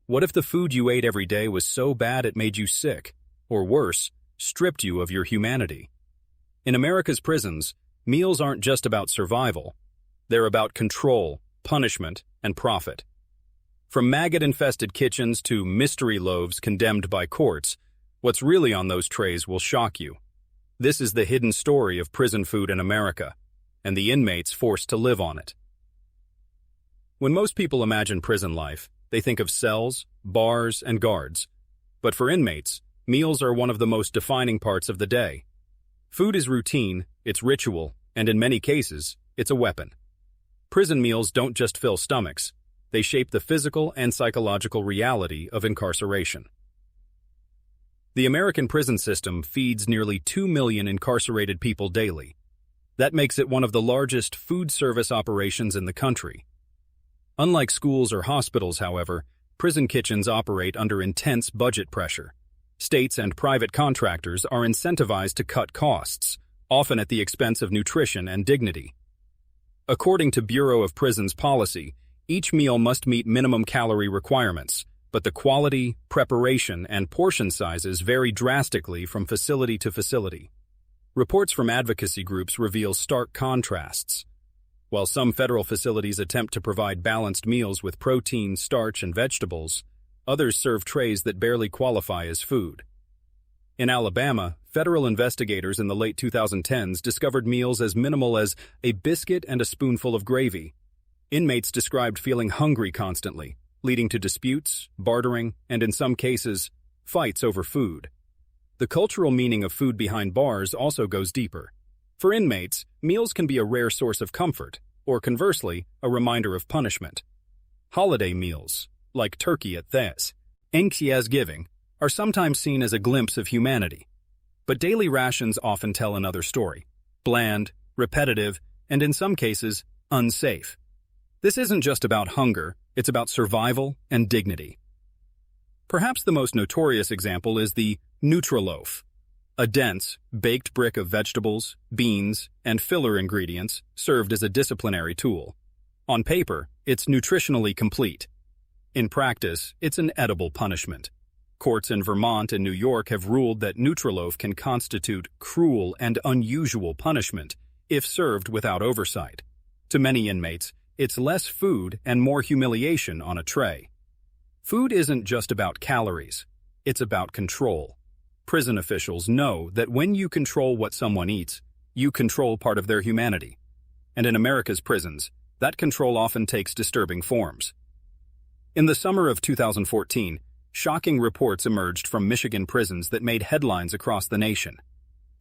What if the food you ate every day was so bad it made you sick, or worse, stripped you of your humanity? In America's prisons, meals aren't just about survival. They're about control, punishment, and profit. From maggot-infested kitchens to mystery loaves condemned by courts, what's really on those trays will shock you. This is the hidden story of prison food in America, and the inmates forced to live on it. When most people imagine prison life, they think of cells, bars, and guards. But for inmates, meals are one of the most defining parts of the day. Food is routine, it's ritual, and in many cases, it's a weapon. Prison meals don't just fill stomachs, they shape the physical and psychological reality of incarceration. The American prison system feeds nearly 2 million incarcerated people daily. That makes it one of the largest food service operations in the country. Unlike schools or hospitals, however, prison kitchens operate under intense budget pressure. States and private contractors are incentivized to cut costs, often at the expense of nutrition and dignity. According to Bureau of Prisons policy, each meal must meet minimum calorie requirements, but the quality, preparation, and portion sizes vary drastically from facility to facility. Reports from advocacy groups reveal stark contrasts. While some federal facilities attempt to provide balanced meals with protein, starch, and vegetables, others serve trays that barely qualify as food. In Alabama, federal investigators in the late 2010s discovered meals as minimal as a biscuit and a spoonful of gravy. Inmates described feeling hungry constantly, leading to disputes, bartering, and in some cases, fights over food. The cultural meaning of food behind bars also goes deeper. For inmates, meals can be a rare source of comfort, or conversely, a reminder of punishment. Holiday meals, like turkey at Thanksgiving, are sometimes seen as a glimpse of humanity. But daily rations often tell another story: bland, repetitive, and in some cases, unsafe. This isn't just about hunger, it's about survival and dignity. Perhaps the most notorious example is the Nutraloaf, a dense, baked brick of vegetables, beans, and filler ingredients served as a disciplinary tool. On paper, it's nutritionally complete. In practice, it's an edible punishment. Courts in Vermont and New York have ruled that Nutraloaf can constitute cruel and unusual punishment if served without oversight. To many inmates, it's less food and more humiliation on a tray. Food isn't just about calories, it's about control. Prison officials know that when you control what someone eats, you control part of their humanity. And in America's prisons, that control often takes disturbing forms. In the summer of 2014, shocking reports emerged from Michigan prisons that made headlines across the nation.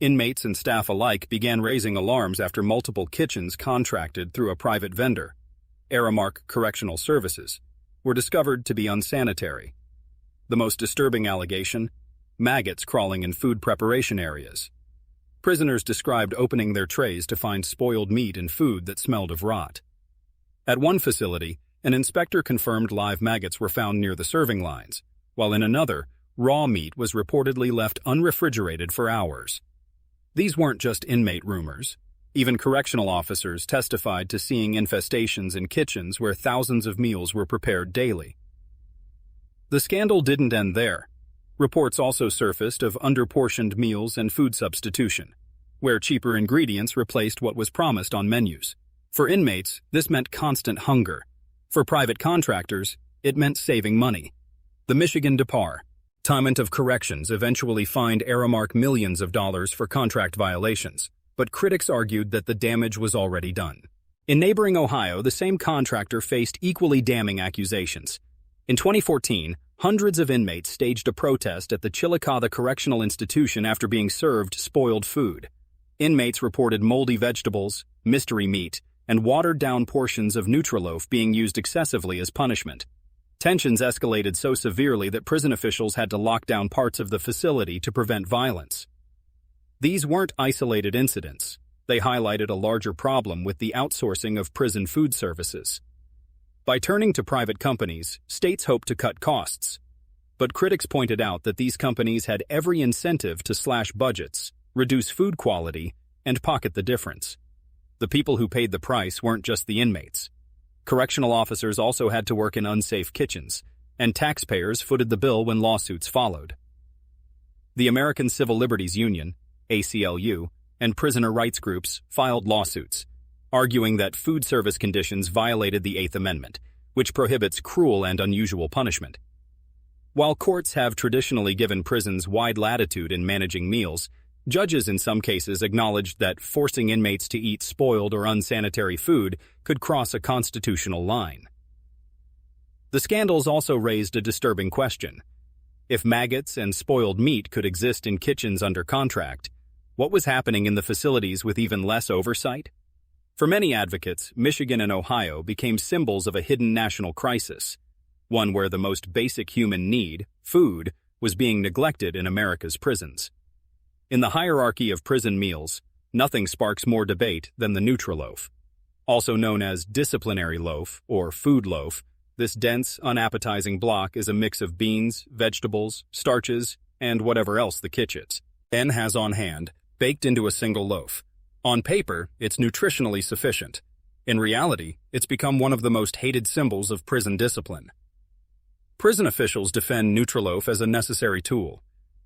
Inmates and staff alike began raising alarms after multiple kitchens contracted through a private vendor, Aramark Correctional Services, were discovered to be unsanitary. The most disturbing allegation: maggots crawling in food preparation areas. Prisoners described opening their trays to find spoiled meat and food that smelled of rot. At one facility, an inspector confirmed live maggots were found near the serving lines, while in another, raw meat was reportedly left unrefrigerated for hours. These weren't just inmate rumors. Even correctional officers testified to seeing infestations in kitchens where thousands of meals were prepared daily. The scandal didn't end there. Reports also surfaced of underportioned meals and food substitution, where cheaper ingredients replaced what was promised on menus. For inmates, this meant constant hunger. For private contractors, it meant saving money. The Michigan Department of Corrections eventually fined Aramark millions of dollars for contract violations, but critics argued that the damage was already done. In neighboring Ohio, the same contractor faced equally damning accusations. In 2014, hundreds of inmates staged a protest at the Chillicothe Correctional Institution after being served spoiled food. Inmates reported moldy vegetables, mystery meat, and watered-down portions of Nutraloaf being used excessively as punishment. Tensions escalated so severely that prison officials had to lock down parts of the facility to prevent violence. These weren't isolated incidents. They highlighted a larger problem with the outsourcing of prison food services. By turning to private companies, states hoped to cut costs. But critics pointed out that these companies had every incentive to slash budgets, reduce food quality, and pocket the difference. The people who paid the price weren't just the inmates. Correctional officers also had to work in unsafe kitchens, and taxpayers footed the bill when lawsuits followed. The American Civil Liberties Union, ACLU, and prisoner rights groups filed lawsuits, arguing that food service conditions violated the Eighth Amendment, which prohibits cruel and unusual punishment. While courts have traditionally given prisons wide latitude in managing meals, judges in some cases acknowledged that forcing inmates to eat spoiled or unsanitary food could cross a constitutional line. The scandals also raised a disturbing question. If maggots and spoiled meat could exist in kitchens under contract, what was happening in the facilities with even less oversight? For many advocates, Michigan and Ohio became symbols of a hidden national crisis, one where the most basic human need, food, was being neglected in America's prisons. In the hierarchy of prison meals, nothing sparks more debate than the Nutraloaf. Also known as disciplinary loaf or food loaf, this dense, unappetizing block is a mix of beans, vegetables, starches, and whatever else the kitchen has on hand, baked into a single loaf. On paper, it's nutritionally sufficient. In reality, it's become one of the most hated symbols of prison discipline. Prison officials defend Nutraloaf as a necessary tool.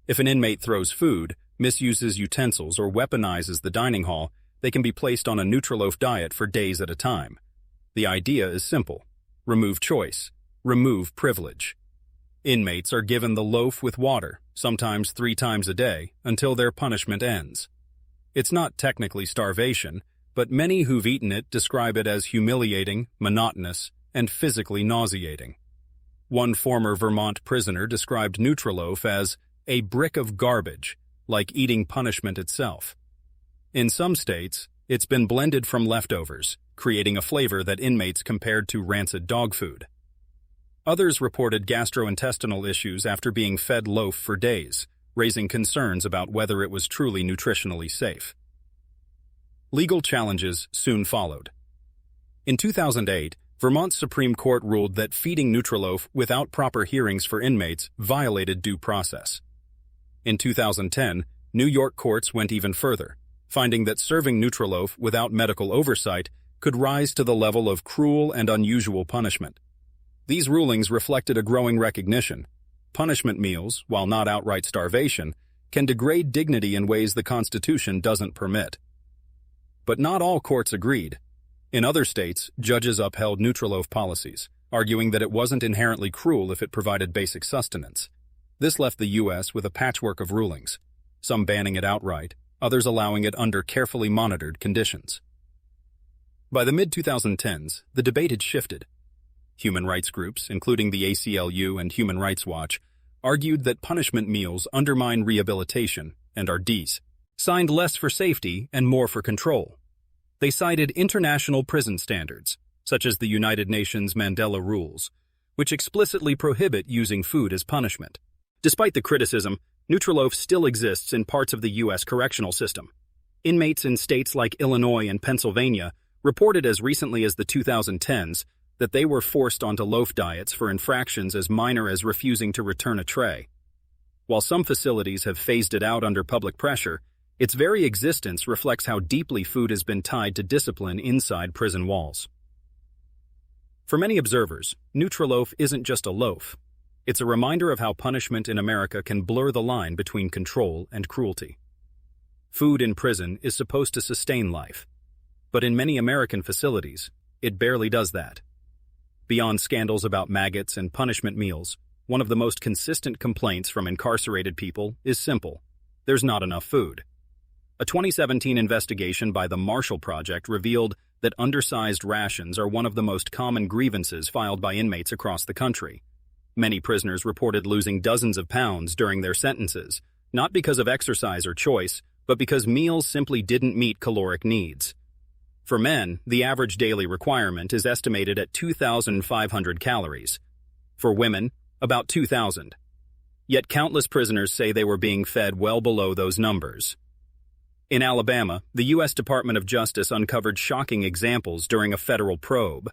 If an inmate throws food, misuses utensils, or weaponizes the dining hall, they can be placed on a Nutraloaf diet for days at a time. The idea is simple. Remove choice. Remove privilege. Inmates are given the loaf with water, sometimes 3 times a day, until their punishment ends. It's not technically starvation, but many who've eaten it describe it as humiliating, monotonous, and physically nauseating. One former Vermont prisoner described Nutraloaf as a brick of garbage, like eating punishment itself. In some states, it's been blended from leftovers, creating a flavor that inmates compared to rancid dog food. Others reported gastrointestinal issues after being fed loaf for days, raising concerns about whether it was truly nutritionally safe. Legal challenges soon followed. In 2008, Vermont's Supreme Court ruled that feeding Nutraloaf without proper hearings for inmates violated due process. In 2010, New York courts went even further, finding that serving Nutraloaf without medical oversight could rise to the level of cruel and unusual punishment. These rulings reflected a growing recognition. Punishment meals, while not outright starvation, can degrade dignity in ways the Constitution doesn't permit. But not all courts agreed. In other states, judges upheld Nutraloaf policies, arguing that it wasn't inherently cruel if it provided basic sustenance. This left the U.S. with a patchwork of rulings, some banning it outright, others allowing it under carefully monitored conditions. By the mid-2010s, the debate had shifted. Human rights groups, including the ACLU and Human Rights Watch, argued that punishment meals undermine rehabilitation and are designed less for safety and more for control. They cited international prison standards, such as the United Nations Mandela Rules, which explicitly prohibit using food as punishment. Despite the criticism, Nutraloaf still exists in parts of the U.S. correctional system. Inmates in states like Illinois and Pennsylvania reported as recently as the 2010s that they were forced onto loaf diets for infractions as minor as refusing to return a tray. While some facilities have phased it out under public pressure, its very existence reflects how deeply food has been tied to discipline inside prison walls. For many observers, Nutraloaf isn't just a loaf. It's a reminder of how punishment in America can blur the line between control and cruelty. Food in prison is supposed to sustain life, but in many American facilities, it barely does that. Beyond scandals about maggots and punishment meals, one of the most consistent complaints from incarcerated people is simple: there's not enough food. A 2017 investigation by the Marshall Project revealed that undersized rations are one of the most common grievances filed by inmates across the country. Many prisoners reported losing dozens of pounds during their sentences, not because of exercise or choice, but because meals simply didn't meet caloric needs. For men, the average daily requirement is estimated at 2,500 calories. For women, about 2,000. Yet countless prisoners say they were being fed well below those numbers. In Alabama, the U.S. Department of Justice uncovered shocking examples during a federal probe.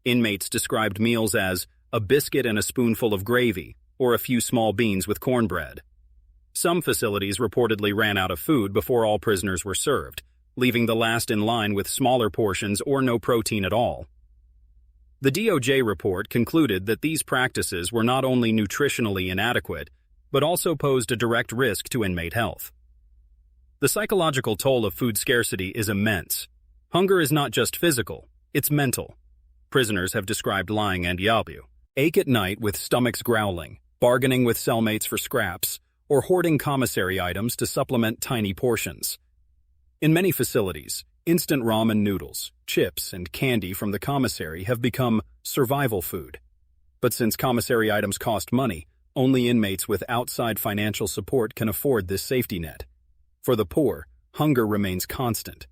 Inmates described meals as a biscuit and a spoonful of gravy, or a few small beans with cornbread. Some facilities reportedly ran out of food before all prisoners were served, leaving the last in line with smaller portions or no protein at all. The DOJ report concluded that these practices were not only nutritionally inadequate, but also posed a direct risk to inmate health. The psychological toll of food scarcity is immense. Hunger is not just physical, it's mental. Prisoners have described lying and yabu, ache at night with stomachs growling, bargaining with cellmates for scraps, or hoarding commissary items to supplement tiny portions. In many facilities, instant ramen noodles, chips, and candy from the commissary have become survival food. But since commissary items cost money, only inmates with outside financial support can afford this safety net. For the poor, hunger remains constant.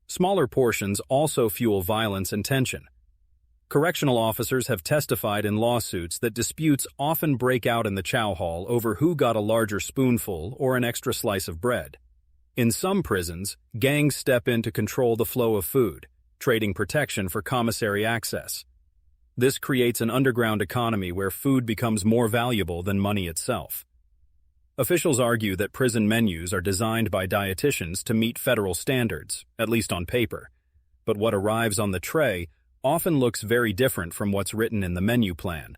Smaller portions also fuel violence and tension. Correctional officers have testified in lawsuits that disputes often break out in the chow hall over who got a larger spoonful or an extra slice of bread. In some prisons, gangs step in to control the flow of food, trading protection for commissary access. This creates an underground economy where food becomes more valuable than money itself. Officials argue that prison menus are designed by dietitians to meet federal standards, at least on paper. But what arrives on the tray often looks very different from what's written in the menu plan.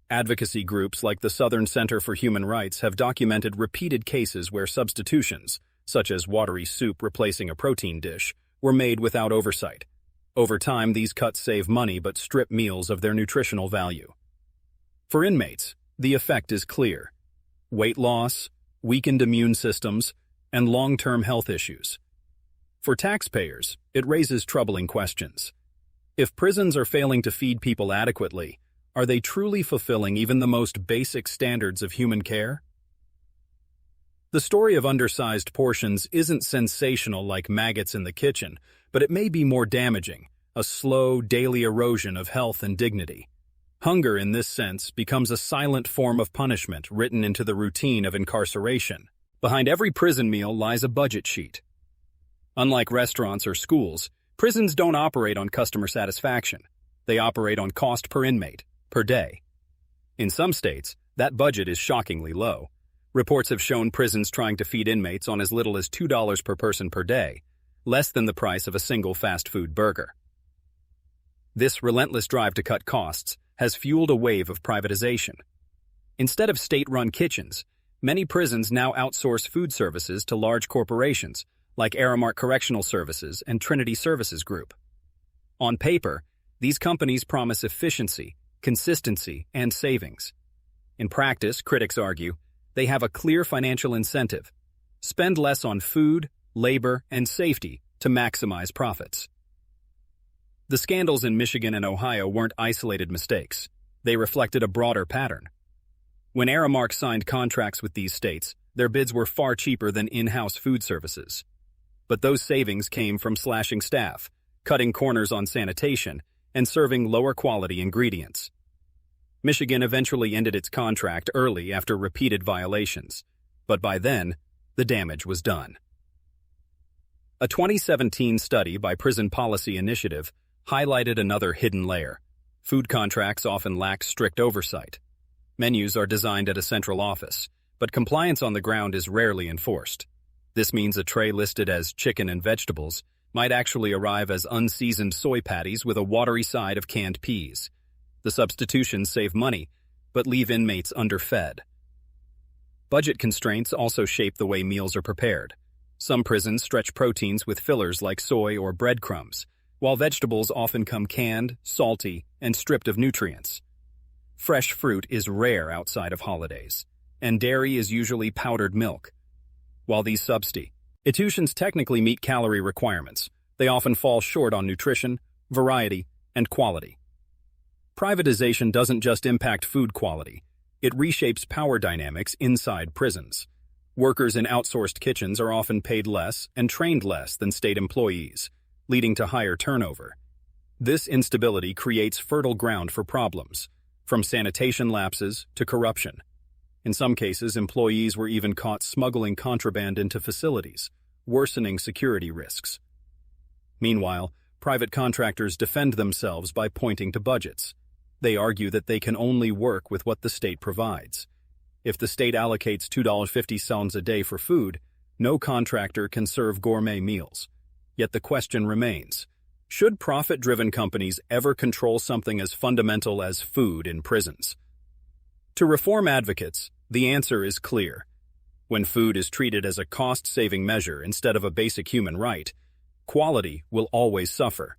Advocacy groups like the Southern Center for Human Rights have documented repeated cases where substitutions, such as watery soup replacing a protein dish, were made without oversight. Over time, these cuts save money but strip meals of their nutritional value. For inmates, the effect is clear: weight loss, weakened immune systems, and long-term health issues. For taxpayers, it raises troubling questions. If prisons are failing to feed people adequately, are they truly fulfilling even the most basic standards of human care? The story of undersized portions isn't sensational like maggots in the kitchen, but it may be more damaging, a slow, daily erosion of health and dignity. Hunger, in this sense, becomes a silent form of punishment written into the routine of incarceration. Behind every prison meal lies a budget sheet. Unlike restaurants or schools, prisons don't operate on customer satisfaction. They operate on cost per inmate, per day. In some states, that budget is shockingly low. Reports have shown prisons trying to feed inmates on as little as $2 per person per day, less than the price of a single fast food burger. This relentless drive to cut costs has fueled a wave of privatization. Instead of state-run kitchens, many prisons now outsource food services to large corporations like Aramark Correctional Services and Trinity Services Group. On paper, these companies promise efficiency, consistency, and savings. In practice, critics argue, they have a clear financial incentive: spend less on food, labor, and safety to maximize profits. The scandals in Michigan and Ohio weren't isolated mistakes. They reflected a broader pattern. When Aramark signed contracts with these states, their bids were far cheaper than in-house food services. But those savings came from slashing staff, cutting corners on sanitation, and serving lower-quality ingredients. Michigan eventually ended its contract early after repeated violations, but by then, the damage was done. A 2017 study by Prison Policy Initiative highlighted another hidden layer. Food contracts often lack strict oversight. Menus are designed at a central office, but compliance on the ground is rarely enforced. This means a tray listed as chicken and vegetables might actually arrive as unseasoned soy patties with a watery side of canned peas. The substitutions save money, but leave inmates underfed. Budget constraints also shape the way meals are prepared. Some prisons stretch proteins with fillers like soy or breadcrumbs, while vegetables often come canned, salty, and stripped of nutrients. Fresh fruit is rare outside of holidays, and dairy is usually powdered milk. While these substitutions technically meet calorie requirements, they often fall short on nutrition, variety, and quality. Privatization doesn't just impact food quality, it reshapes power dynamics inside prisons. Workers in outsourced kitchens are often paid less and trained less than state employees, leading to higher turnover. This instability creates fertile ground for problems, from sanitation lapses to corruption. In some cases, employees were even caught smuggling contraband into facilities, worsening security risks. Meanwhile, private contractors defend themselves by pointing to budgets. They argue that they can only work with what the state provides. If the state allocates $2.50 a day for food, no contractor can serve gourmet meals. Yet the question remains, Should profit-driven companies ever control something as fundamental as food in prisons? To reform advocates, the answer is clear. When food is treated as a cost-saving measure instead of a basic human right, quality will always suffer.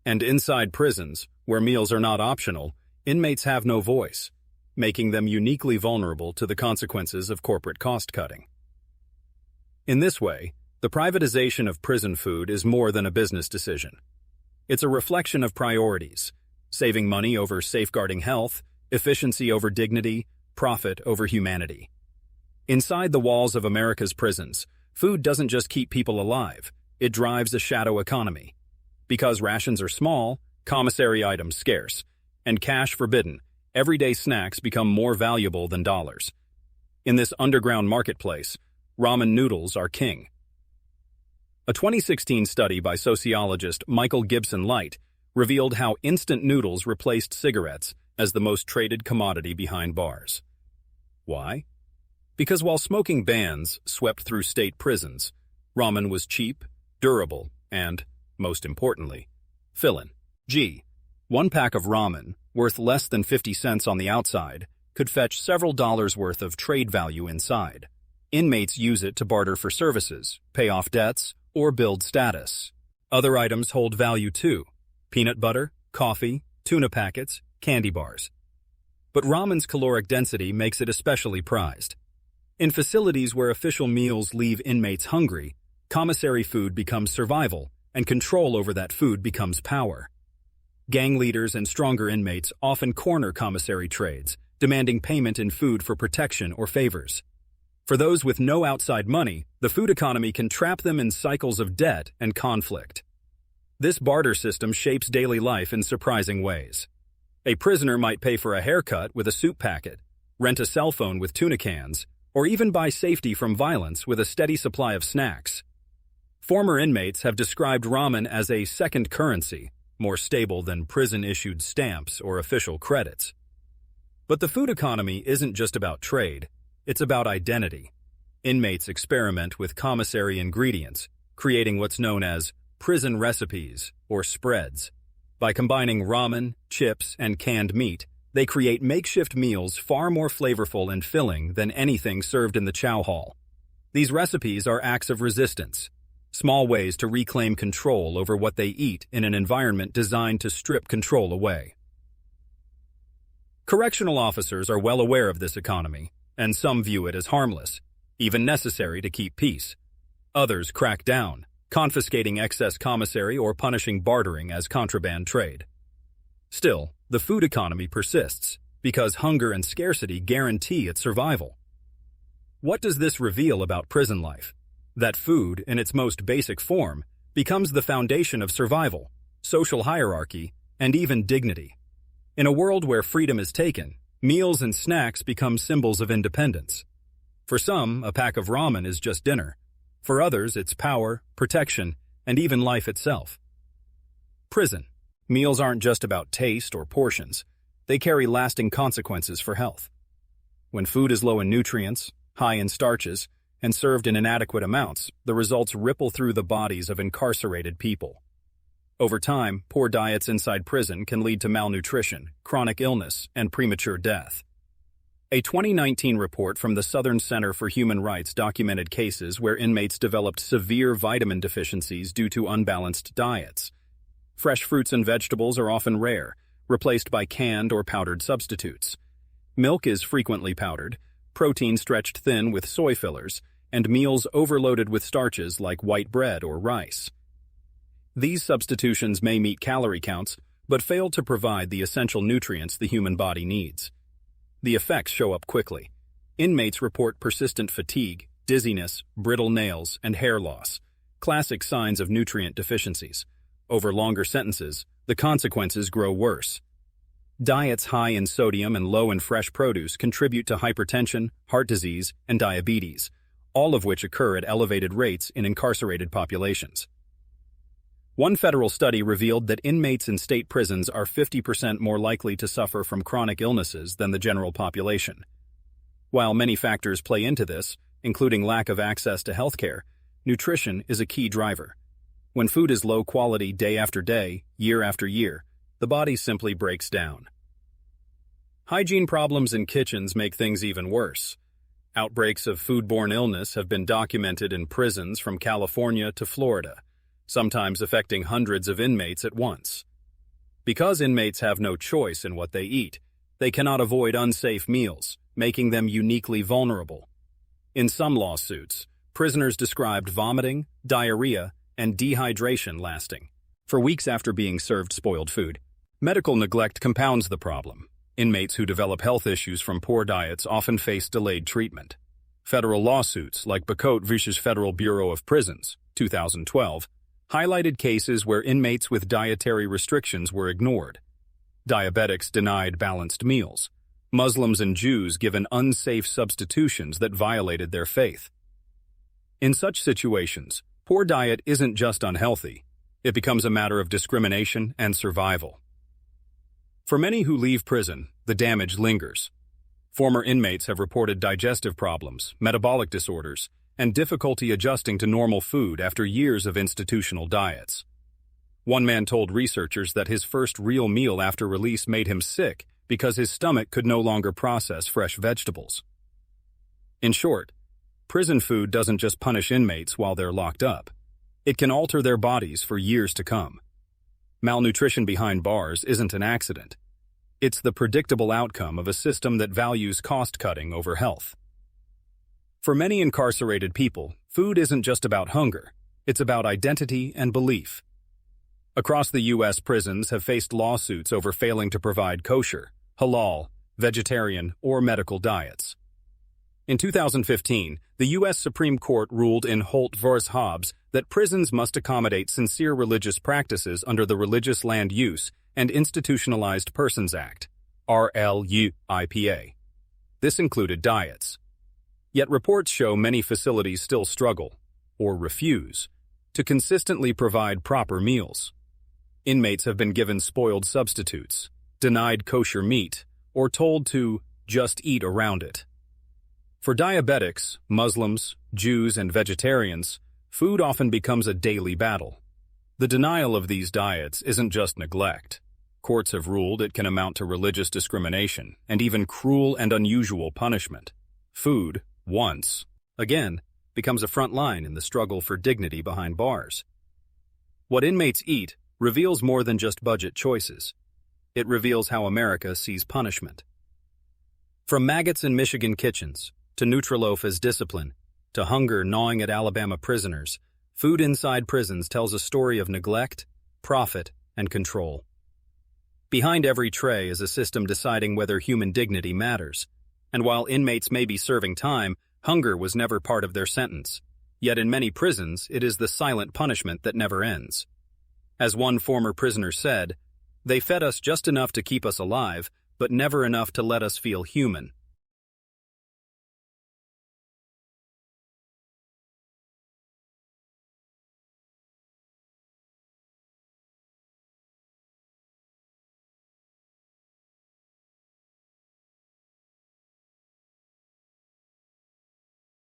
And inside prisons, where meals are not optional, inmates have no voice, making them uniquely vulnerable to the consequences of corporate cost-cutting. In this way, the privatization of prison food is more than a business decision. It's a reflection of priorities: saving money over safeguarding health, efficiency over dignity, profit over humanity. Inside the walls of America's prisons, food doesn't just keep people alive, it drives a shadow economy. Because rations are small, commissary items scarce, and cash forbidden, everyday snacks become more valuable than dollars. In this underground marketplace, ramen noodles are king. A 2016 study by sociologist Michael Gibson Light revealed how instant noodles replaced cigarettes as the most traded commodity behind bars. Why? Because while smoking bans swept through state prisons, ramen was cheap, durable, and, most importantly, filling. One pack of ramen, worth less than 50 cents on the outside, could fetch several dollars worth of trade value inside. Inmates use it to barter for services, pay off debts, or build status. Other items hold value too: peanut butter, coffee, tuna packets, candy bars. But ramen's caloric density makes it especially prized. In facilities where official meals leave inmates hungry, commissary food becomes survival, and control over that food becomes power. Gang leaders and stronger inmates often corner commissary trades, demanding payment in food for protection or favors. For those with no outside money, the food economy can trap them in cycles of debt and conflict. This barter system shapes daily life in surprising ways. A prisoner might pay for a haircut with a soup packet, rent a cell phone with tuna cans, or even buy safety from violence with a steady supply of snacks. Former inmates have described ramen as a second currency, more stable than prison-issued stamps or official credits. But the food economy isn't just about trade. It's about identity. Inmates experiment with commissary ingredients, creating what's known as prison recipes or spreads. By combining ramen, chips, and canned meat, they create makeshift meals far more flavorful and filling than anything served in the chow hall. These recipes are acts of resistance, small ways to reclaim control over what they eat in an environment designed to strip control away. Correctional officers are well aware of this economy, and some view it as harmless, even necessary to keep peace. Others crack down, confiscating excess commissary or punishing bartering as contraband trade. Still, the food economy persists, because hunger and scarcity guarantee its survival. What does this reveal about prison life? That food, in its most basic form, becomes the foundation of survival, social hierarchy, and even dignity. In a world where freedom is taken, meals and snacks become symbols of independence. For some, a pack of ramen is just dinner. For others, it's power, protection, and even life itself. Prison. Meals aren't just about taste or portions. They carry lasting consequences for health. When food is low in nutrients, high in starches, and served in inadequate amounts, the results ripple through the bodies of incarcerated people. Over time, poor diets inside prison can lead to malnutrition, chronic illness, and premature death. A 2019 report from the Southern Center for Human Rights documented cases where inmates developed severe vitamin deficiencies due to unbalanced diets. Fresh fruits and vegetables are often rare, replaced by canned or powdered substitutes. Milk is frequently powdered, protein stretched thin with soy fillers, and meals overloaded with starches like white bread or rice. These substitutions may meet calorie counts, but fail to provide the essential nutrients the human body needs. The effects show up quickly. Inmates report persistent fatigue, dizziness, brittle nails, and hair loss, classic signs of nutrient deficiencies. Over longer sentences, the consequences grow worse. Diets high in sodium and low in fresh produce contribute to hypertension, heart disease, and diabetes, all of which occur at elevated rates in incarcerated populations. One federal study revealed that inmates in state prisons are 50% more likely to suffer from chronic illnesses than the general population. While many factors play into this, including lack of access to healthcare, nutrition is a key driver. When food is low quality day after day, year after year, the body simply breaks down. Hygiene problems in kitchens make things even worse. Outbreaks of foodborne illness have been documented in prisons from California to Florida, sometimes affecting hundreds of inmates at once. Because inmates have no choice in what they eat, they cannot avoid unsafe meals, making them uniquely vulnerable. In some lawsuits, prisoners described vomiting, diarrhea, and dehydration lasting for weeks after being served spoiled food. Medical neglect compounds the problem. Inmates who develop health issues from poor diets often face delayed treatment. Federal lawsuits, like Maggots v. Federal Bureau of Prisons, 2012, highlighted cases where inmates with dietary restrictions were ignored. Diabetics denied balanced meals. Muslims and Jews given unsafe substitutions that violated their faith. In such situations, poor diet isn't just unhealthy, it becomes a matter of discrimination and survival. For many who leave prison, the damage lingers. Former inmates have reported digestive problems, metabolic disorders, and difficulty adjusting to normal food after years of institutional diets. One man told researchers that his first real meal after release made him sick because his stomach could no longer process fresh vegetables. In short, prison food doesn't just punish inmates while they're locked up. It can alter their bodies for years to come. Malnutrition behind bars isn't an accident. It's the predictable outcome of a system that values cost-cutting over health. For many incarcerated people, food isn't just about hunger. It's about identity and belief. Across the U.S., prisons have faced lawsuits over failing to provide kosher, halal, vegetarian, or medical diets. In 2015, the U.S. Supreme Court ruled in Holt v. Hobbs that prisons must accommodate sincere religious practices under the Religious Land Use and Institutionalized Persons Act, RLUIPA. This included diets. Yet reports show many facilities still struggle, or refuse, to consistently provide proper meals. Inmates have been given spoiled substitutes, denied kosher meat, or told to just eat around it. For diabetics, Muslims, Jews, and vegetarians, food often becomes a daily battle. The denial of these diets isn't just neglect. Courts have ruled it can amount to religious discrimination and even cruel and unusual punishment. Food, once, again, becomes a front line in the struggle for dignity behind bars. What inmates eat reveals more than just budget choices. It reveals how America sees punishment. From maggots in Michigan kitchens, to Nutraloaf as discipline, to hunger gnawing at Alabama prisoners, food inside prisons tells a story of neglect, profit, and control. Behind every tray is a system deciding whether human dignity matters. And while inmates may be serving time, hunger was never part of their sentence. Yet in many prisons, it is the silent punishment that never ends. As one former prisoner said, "They fed us just enough to keep us alive, but never enough to let us feel human."